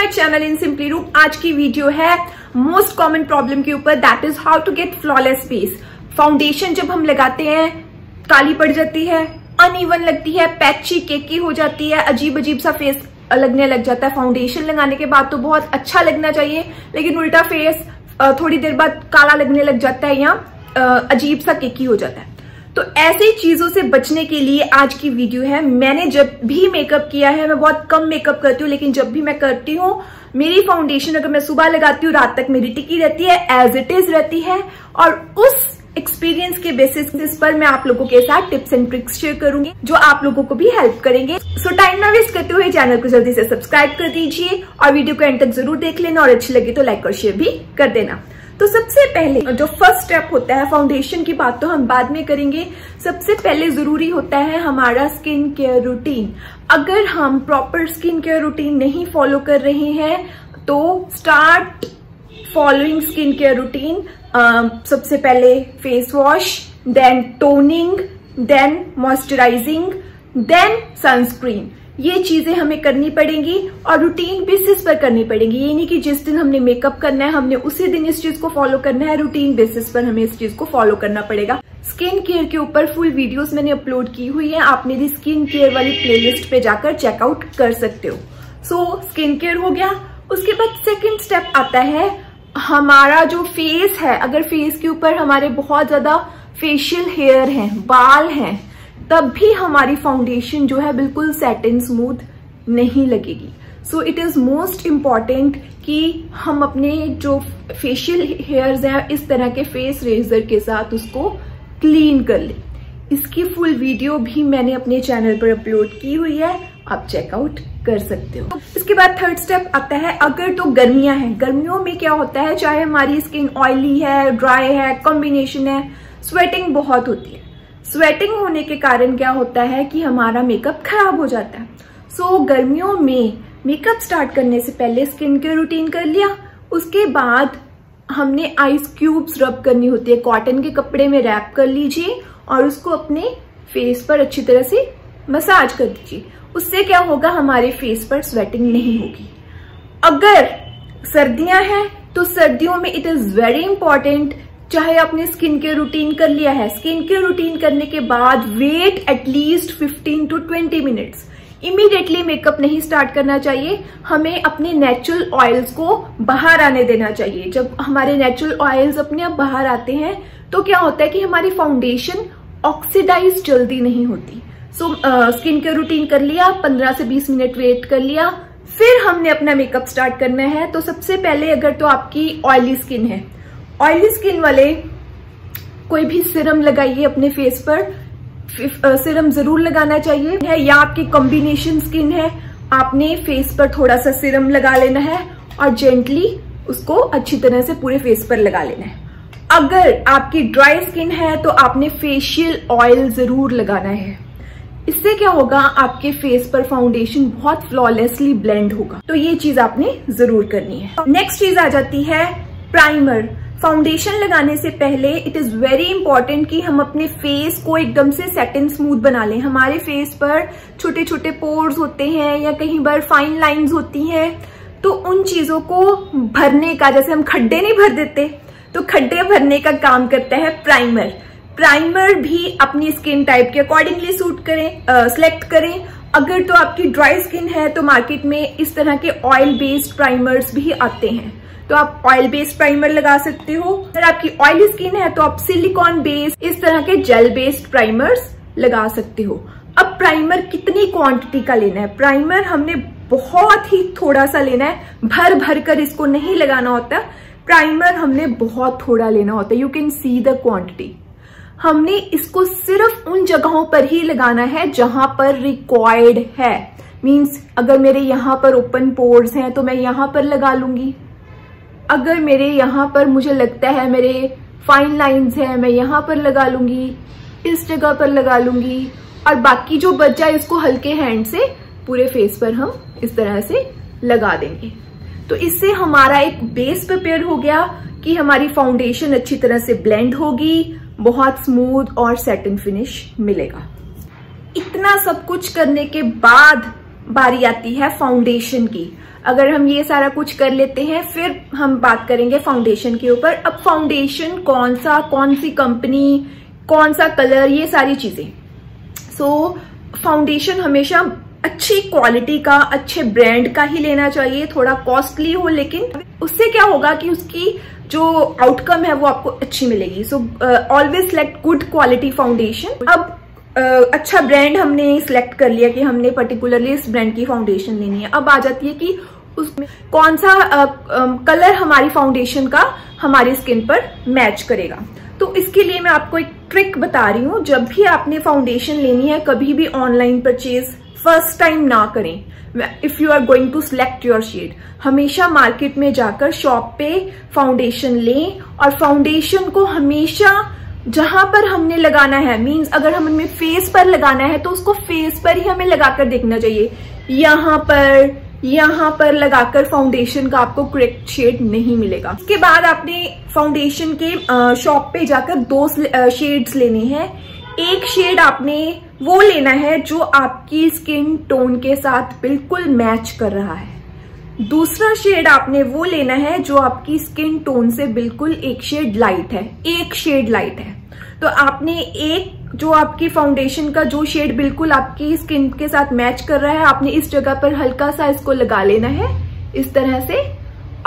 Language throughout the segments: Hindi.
माय चैनल इन सिंपली रूप। आज की वीडियो है मोस्ट कॉमन प्रॉब्लम के ऊपर, that is how to get flawless face. Foundation जब हम लगाते हैं काली पड़ जाती है, अनइवन लगती है, पैची केकी हो जाती है, अजीब अजीब सा फेस लगने लग जाता है। फाउंडेशन लगाने के बाद तो बहुत अच्छा लगना चाहिए, लेकिन उल्टा फेस थोड़ी देर बाद काला लगने लग जाता है या अजीब सा केकी हो जाता है। तो ऐसी चीजों से बचने के लिए आज की वीडियो है। मैंने जब भी मेकअप किया है, मैं बहुत कम मेकअप करती हूँ, लेकिन जब भी मैं करती हूँ मेरी फाउंडेशन अगर मैं सुबह लगाती हूँ रात तक मेरी टिकी रहती है, एज इट इज रहती है। और उस एक्सपीरियंस के बेसिस पर मैं आप लोगों के साथ टिप्स एंड ट्रिक्स शेयर करूंगी जो आप लोगों को भी हेल्प करेंगे। सो टाइम ना वेस्ट करते हुए चैनल को जल्दी से सब्सक्राइब कर दीजिए और वीडियो को एंड तक जरूर देख लेना, और अच्छी लगे तो लाइक और शेयर भी कर देना। तो सबसे पहले जो फर्स्ट स्टेप होता है, फाउंडेशन की बात तो हम बाद में करेंगे, सबसे पहले जरूरी होता है हमारा स्किन केयर रूटीन। अगर हम प्रॉपर स्किन केयर रूटीन नहीं फॉलो कर रहे हैं तो start following skin care routine. सबसे पहले face wash, then toning, then moisturising, then sunscreen. ये चीजें हमें करनी पड़ेंगी और रूटीन बेसिस पर करनी पड़ेंगी। ये नहीं कि जिस दिन हमने मेकअप करना है हमने उसी दिन इस चीज को फॉलो करना है, रूटीन बेसिस पर हमें इस चीज को फॉलो करना पड़ेगा। स्किन केयर के ऊपर फुल वीडियोस मैंने अपलोड की हुई है, आप मेरी स्किन केयर वाली प्लेलिस्ट पे जाकर चेकआउट कर सकते हो। सो स्किन केयर हो गया। उसके बाद सेकेंड स्टेप आता है हमारा जो फेस है। अगर फेस के ऊपर हमारे बहुत ज्यादा फेशियल हेयर है, बाल हैं, तब भी हमारी फाउंडेशन जो है बिल्कुल सेट एंड स्मूथ नहीं लगेगी। So it is most important कि हम अपने जो फेशियल हेयर्स हैं इस तरह के फेस रेजर के साथ उसको क्लीन कर लें। इसकी फुल वीडियो भी मैंने अपने चैनल पर अपलोड की हुई है, आप चेकआउट कर सकते हो। इसके बाद थर्ड स्टेप आता है, अगर तो गर्मियां हैं, गर्मियों में क्या होता है, चाहे हमारी स्किन ऑयली है, ड्राई है, कॉम्बिनेशन है, स्वेटिंग बहुत होती है। स्वेटिंग होने के कारण क्या होता है कि हमारा मेकअप खराब हो जाता है। सो गर्मियों में मेकअप स्टार्ट करने से पहले स्किन केयर रूटीन कर लिया, उसके बाद हमने आइस क्यूब्स रब करनी होती है। कॉटन के कपड़े में रैप कर लीजिए और उसको अपने फेस पर अच्छी तरह से मसाज कर दीजिए। उससे क्या होगा, हमारे फेस पर स्वेटिंग नहीं होगी। अगर सर्दियां हैं तो सर्दियों में इट इज वेरी इंपॉर्टेंट, चाहे आपने स्किन केयर रूटीन कर लिया है, स्किन केयर रूटीन करने के बाद wait at least 15 to 20 minutes. Immediately makeup नहीं स्टार्ट करना चाहिए, हमें अपने नेचुरल ऑयल्स को बाहर आने देना चाहिए। जब हमारे नेचुरल ऑयल्स अपने आप बाहर आते हैं तो क्या होता है कि हमारी फाउंडेशन ऑक्सीडाइज जल्दी नहीं होती। सो स्किन केयर रूटीन कर लिया, 15 से 20 मिनट वेट कर लिया, फिर हमने अपना मेकअप स्टार्ट करना है। तो सबसे पहले अगर तो आपकी ऑयली स्किन है, ऑयली स्किन वाले कोई भी सिरम लगाइए अपने फेस पर। सिरम जरूर लगाना चाहिए है, या आपकी कॉम्बिनेशन स्किन है, आपने फेस पर थोड़ा सा सिरम लगा लेना है और जेंटली उसको अच्छी तरह से पूरे फेस पर लगा लेना है। अगर आपकी ड्राई स्किन है तो आपने फेशियल ऑयल जरूर लगाना है। इससे क्या होगा, आपके फेस पर फाउंडेशन बहुत फ्लॉलेसली ब्लेंड होगा। तो ये चीज आपने जरूर करनी है। नेक्स्ट चीज आ जाती है प्राइमर। फाउंडेशन लगाने से पहले इट इज वेरी इंपॉर्टेंट कि हम अपने फेस को एकदम से सेट एंड स्मूथ बना लें। हमारे फेस पर छोटे छोटे पोर्स होते हैं या कहीं बार फाइन लाइंस होती हैं, तो उन चीजों को भरने का, जैसे हम खड्डे नहीं भर देते, तो खड्डे भरने का काम करता है प्राइमर। प्राइमर भी अपनी स्किन टाइप के अकॉर्डिंगली सूट करें, सिलेक्ट करें। अगर तो आपकी ड्राई स्किन है तो मार्केट में इस तरह के ऑयल बेस्ड प्राइमर्स भी आते हैं, तो आप ऑयल बेस्ड प्राइमर लगा सकते हो। अगर आपकी ऑयली स्किन है तो आप सिलिकॉन बेस्ड इस तरह के जेल बेस्ड प्राइमर्स लगा सकते हो। अब प्राइमर कितनी क्वांटिटी का लेना है? प्राइमर हमने बहुत ही थोड़ा सा लेना है, भर भर कर इसको नहीं लगाना होता। प्राइमर हमने बहुत थोड़ा लेना होता है, you can see the quantity. हमने इसको सिर्फ उन जगहों पर ही लगाना है जहां पर रिक्वायर्ड है। मींस अगर मेरे यहाँ पर ओपन पोर्स हैं तो मैं यहाँ पर लगा लूंगी। अगर मेरे यहाँ पर मुझे लगता है मेरे फाइन लाइंस हैं, मैं यहाँ पर लगा लूंगी, इस जगह पर लगा लूंगी, और बाकी जो बच जाए इसको हल्के हैंड से पूरे फेस पर हम इस तरह से लगा देंगे। तो इससे हमारा एक बेस प्रिपेयर हो गया कि हमारी फाउंडेशन अच्छी तरह से ब्लेंड होगी, बहुत स्मूथ और सेट एंड फिनिश मिलेगा। इतना सब कुछ करने के बाद बारी आती है फाउंडेशन की। अगर हम ये सारा कुछ कर लेते हैं फिर हम बात करेंगे फाउंडेशन के ऊपर। अब फाउंडेशन कौन सी कंपनी, कौन सा कलर, ये सारी चीजें। सो फाउंडेशन हमेशा अच्छी क्वालिटी का, अच्छे ब्रांड का ही लेना चाहिए। थोड़ा कॉस्टली हो, लेकिन उससे क्या होगा कि उसकी जो आउटकम है वो आपको अच्छी मिलेगी। So always select good quality foundation. अब अच्छा ब्रांड हमने सिलेक्ट कर लिया कि हमने पर्टिकुलरली इस ब्रांड की फाउंडेशन लेनी है। अब आ जाती है कि उसमें कौन सा कलर हमारी फाउंडेशन का हमारी स्किन पर मैच करेगा। तो इसके लिए मैं आपको एक ट्रिक बता रही हूँ। जब भी आपने फाउंडेशन लेनी है, कभी भी ऑनलाइन परचेज फर्स्ट टाइम ना करें। If you are going to select your shade, हमेशा मार्केट में जाकर शॉप पे फाउंडेशन लें, और फाउंडेशन को हमेशा जहां पर हमने लगाना है, मींस अगर हमें फेस पर लगाना है तो उसको फेस पर ही हमें लगाकर देखना चाहिए। यहाँ पर लगाकर फाउंडेशन का आपको करेक्ट शेड नहीं मिलेगा। इसके बाद आपने फाउंडेशन के शॉप पे जाकर 2 शेड्स लेने हैं। एक शेड आपने वो लेना है जो आपकी स्किन टोन के साथ बिल्कुल मैच कर रहा है। दूसरा शेड आपने वो लेना है जो आपकी स्किन टोन से बिल्कुल एक शेड लाइट है। तो आपने एक जो आपकी फाउंडेशन का जो शेड बिल्कुल आपकी स्किन के साथ मैच कर रहा है, आपने इस जगह पर हल्का सा इसको लगा लेना है इस तरह से,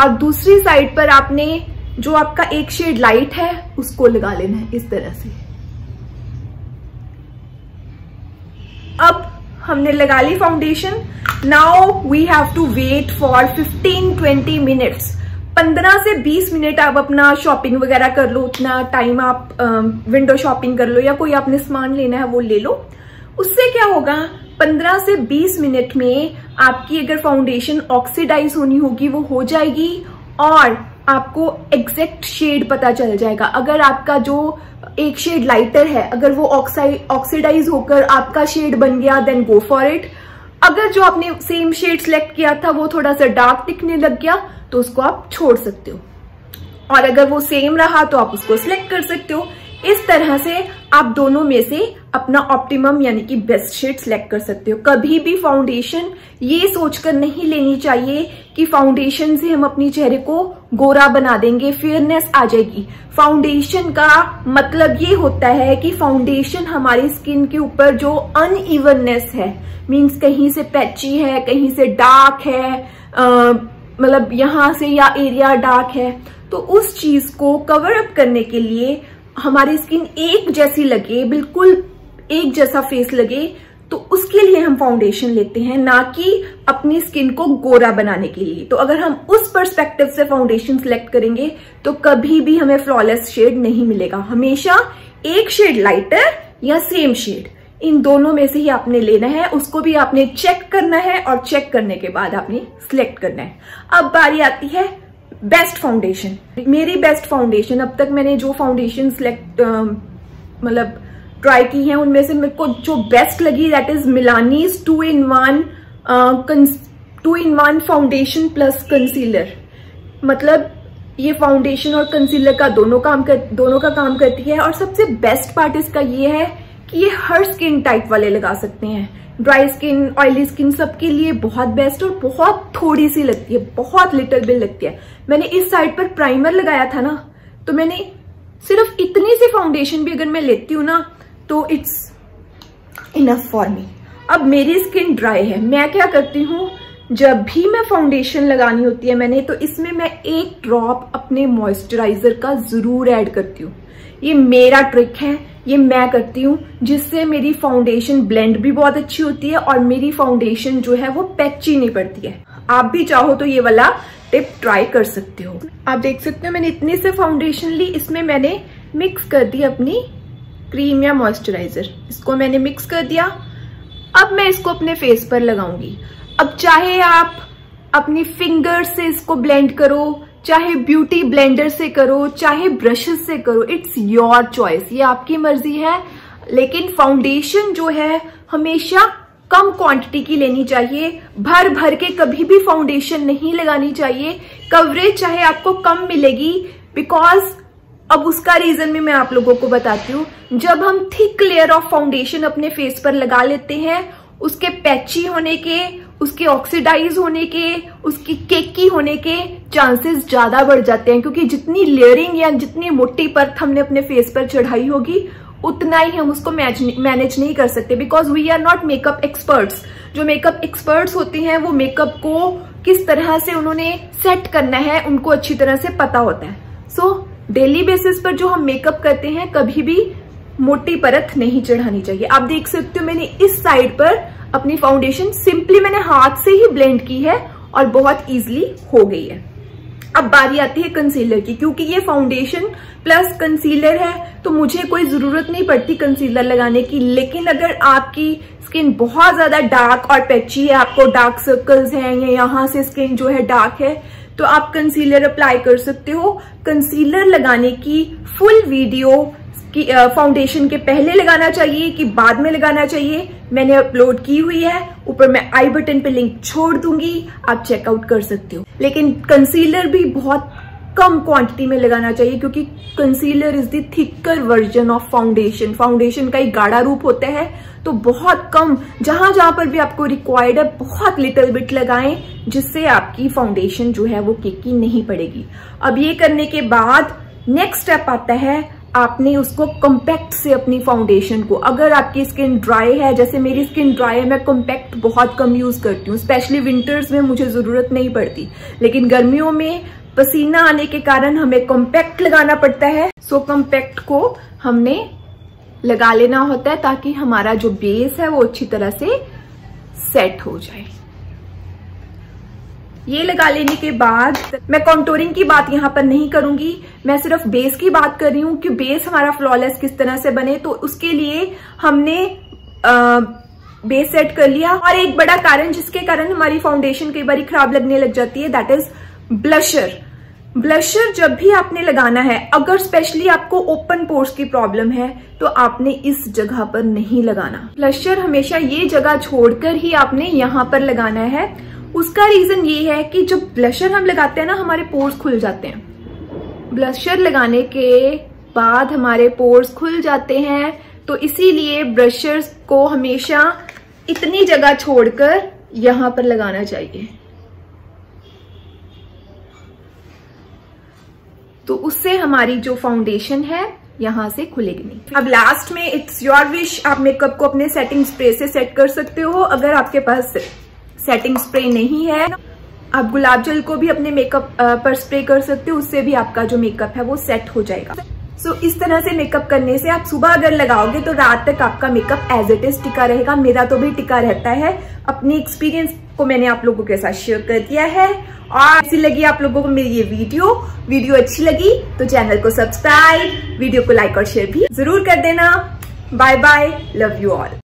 और दूसरी साइड पर आपने जो आपका एक शेड लाइट है उसको लगा लेना है इस तरह से। अब हमने लगा ली foundation. Now we have to wait for 15-20 minutes. 15 से 20 मिनट आप अपना शॉपिंग वगैरह कर लो, उतना टाइम आप विंडो शॉपिंग कर लो, या कोई आपने सामान लेना है वो ले लो। उससे क्या होगा, 15 से 20 मिनट में आपकी अगर फाउंडेशन ऑक्सीडाइज होनी होगी वो हो जाएगी, और आपको एग्जैक्ट शेड पता चल जाएगा। अगर आपका जो एक शेड लाइटर है, अगर वो ऑक्सीडाइज होकर आपका शेड बन गया, देन गो फॉर इट। अगर जो आपने सेम शेड सिलेक्ट किया था वो थोड़ा सा डार्क दिखने लग गया तो उसको आप छोड़ सकते हो, और अगर वो सेम रहा तो आप उसको सिलेक्ट कर सकते हो। इस तरह से आप दोनों में से अपना ऑप्टिमम यानी कि बेस्ट शेड सिलेक्ट कर सकते हो। कभी भी फाउंडेशन ये सोचकर नहीं लेनी चाहिए कि फाउंडेशन से हम अपने चेहरे को गोरा बना देंगे, फेयरनेस आ जाएगी। फाउंडेशन का मतलब ये होता है कि फाउंडेशन हमारी स्किन के ऊपर जो अनइवननेस है, मीन्स कहीं से पैची है, कहीं से डार्क है, मतलब यहां से या एरिया डार्क है, तो उस चीज को कवर अप करने के लिए हमारी स्किन एक जैसी लगे, बिल्कुल एक जैसा फेस लगे, तो उसके लिए हम फाउंडेशन लेते हैं, ना कि अपनी स्किन को गोरा बनाने के लिए। तो अगर हम उस पर्सपेक्टिव से फाउंडेशन सिलेक्ट करेंगे तो कभी भी हमें फ्लॉलेस शेड नहीं मिलेगा। हमेशा एक शेड लाइटर या सेम शेड, इन दोनों में से ही आपने लेना है। उसको भी आपने चेक करना है, और चेक करने के बाद आपने सिलेक्ट करना है। अब बारी आती है बेस्ट फाउंडेशन। मेरी बेस्ट फाउंडेशन, अब तक मैंने जो फाउंडेशन सिलेक्ट मतलब ट्राई की है उनमें से मेरे को जो बेस्ट लगी that is Milani's 2-in-1 foundation plus concealer. मतलब ये फाउंडेशन और कंसीलर का दोनों का काम करती है। और सबसे बेस्ट पार्ट इसका ये है कि ये हर स्किन टाइप वाले लगा सकते हैं, ड्राई स्किन, ऑयली स्किन, सबके लिए बहुत बेस्ट। और बहुत थोड़ी सी लगती है, बहुत लिटिल बिट लगती है। मैंने इस साइड पर प्राइमर लगाया था ना, तो मैंने सिर्फ इतनी सी फाउंडेशन भी अगर मैं लेती हूँ ना तो इट्स इनफ फॉर मी। अब मेरी स्किन ड्राई है, मैं क्या करती हूँ, जब भी मैं फाउंडेशन लगानी होती है मैंने, तो इसमें मैं एक ड्रॉप अपने मॉइस्चराइजर का जरूर ऐड करती हूँ। ये मेरा ट्रिक है, ये मैं करती हूँ, जिससे मेरी फाउंडेशन ब्लेंड भी बहुत अच्छी होती है और मेरी फाउंडेशन जो है वो पैची नहीं पड़ती है। आप भी चाहो तो ये वाला टिप ट्राई कर सकते हो। आप देख सकते हो मैंने इतनी से फाउंडेशन ली, इसमें मैंने मिक्स कर दी अपनी क्रीम या मॉइस्चराइजर, इसको मैंने मिक्स कर दिया। अब मैं इसको अपने फेस पर लगाऊंगी। अब चाहे आप अपनी फिंगर से इसको ब्लेंड करो, चाहे ब्यूटी ब्लेंडर से करो, चाहे ब्रशेस से करो, इट्स योर चॉइस, ये आपकी मर्जी है। लेकिन फाउंडेशन जो है हमेशा कम क्वांटिटी की लेनी चाहिए, भर भर के कभी भी फाउंडेशन नहीं लगानी चाहिए। कवरेज चाहे आपको कम मिलेगी, बिकॉज अब उसका रीजन भी मैं आप लोगों को बताती हूँ। जब हम थिक लेयर ऑफ फाउंडेशन अपने फेस पर लगा लेते हैं, उसके पैची होने के, उसके ऑक्सीडाइज होने के, उसकी केकी होने के चांसेस ज्यादा बढ़ जाते हैं, क्योंकि जितनी लेयरिंग या जितनी मोटी परत हमने अपने फेस पर चढ़ाई होगी उतना ही हम उसको मैनेज नहीं कर सकते, because we are not makeup experts. जो मेकअप एक्सपर्ट्स होते हैं वो मेकअप को किस तरह से उन्होंने सेट करना है उनको अच्छी तरह से पता होता है। सो डेली बेसिस पर जो हम मेकअप करते हैं कभी भी मोटी परत नहीं चढ़ानी चाहिए। आप देख सकते हो मैंने इस साइड पर अपनी फाउंडेशन सिंपली मैंने हाथ से ही ब्लेंड की है और बहुत इजीली हो गई है। अब बारी आती है कंसीलर की। क्योंकि ये फाउंडेशन प्लस कंसीलर है तो मुझे कोई जरूरत नहीं पड़ती कंसीलर लगाने की, लेकिन अगर आपकी स्किन बहुत ज्यादा डार्क और पैची है, आपको डार्क सर्कल्स हैं या यहाँ से स्किन जो है डार्क है, तो आप कंसीलर अप्लाई कर सकते हो। कंसीलर लगाने की फुल वीडियो कि फाउंडेशन के पहले लगाना चाहिए कि बाद में लगाना चाहिए मैंने अपलोड की हुई है, ऊपर मैं आई बटन पे लिंक छोड़ दूंगी, आप चेकआउट कर सकते हो। लेकिन कंसीलर भी बहुत कम क्वांटिटी में लगाना चाहिए, क्योंकि concealer is the thicker version of foundation. Foundation का एक गाढ़ा रूप होता है, तो बहुत कम, जहां जहां पर भी आपको रिक्वायर्ड है बहुत लिटिल बिट लगाएं, जिससे आपकी फाउंडेशन जो है वो केकी नहीं पड़ेगी। अब ये करने के बाद नेक्स्ट स्टेप आता है, आपने उसको कॉम्पैक्ट से अपनी फाउंडेशन को, अगर आपकी स्किन ड्राई है, जैसे मेरी स्किन ड्राई है, मैं कॉम्पैक्ट बहुत कम यूज करती हूँ, स्पेशली विंटर्स में मुझे जरूरत नहीं पड़ती, लेकिन गर्मियों में पसीना आने के कारण हमें कॉम्पैक्ट लगाना पड़ता है। सो कॉम्पैक्ट को हमने लगा लेना होता है ताकि हमारा जो बेस है वो अच्छी तरह से सेट हो जाए। ये लगा लेने के बाद मैं कॉन्टोरिंग की बात यहाँ पर नहीं करूंगी, मैं सिर्फ बेस की बात कर रही हूँ कि बेस हमारा फ्लॉलेस किस तरह से बने। तो उसके लिए हमने बेस सेट कर लिया। और एक बड़ा कारण जिसके कारण हमारी फाउंडेशन कई बार खराब लगने लग जाती है, दैट इज ब्लशर। ब्लशर जब भी आपने लगाना है, अगर स्पेशली आपको ओपन पोर्स की प्रॉब्लम है, तो आपने इस जगह पर नहीं लगाना। ब्लशर हमेशा ये जगह छोड़कर ही आपने यहाँ पर लगाना है। उसका रीजन ये है कि जब ब्लशर हम लगाते हैं ना, हमारे पोर्स खुल जाते हैं। ब्लशर लगाने के बाद हमारे पोर्स खुल जाते हैं, तो इसीलिए ब्लशर्स को हमेशा इतनी जगह छोड़कर यहां पर लगाना चाहिए, तो उससे हमारी जो फाउंडेशन है यहां से खुलेगी नहीं। अब लास्ट में इट्स योर विश, आप मेकअप को अपने सेटिंग स्प्रे से सेट कर सकते हो। अगर आपके पास सेटिंग स्प्रे नहीं है, आप गुलाब जल को भी अपने मेकअप पर स्प्रे कर सकते हो, उससे भी आपका जो मेकअप है वो सेट हो जाएगा। सो इस तरह से मेकअप करने से आप सुबह अगर लगाओगे तो रात तक आपका मेकअप एज इट इज टिका रहेगा। मेरा तो भी टिका रहता है। अपनी एक्सपीरियंस को मैंने आप लोगों के साथ शेयर कर दिया है। और ऐसी लगी आप लोगों को मेरी ये वीडियो अच्छी लगी तो चैनल को सब्सक्राइब, वीडियो को लाइक और शेयर भी जरूर कर देना। Bye bye, love you all.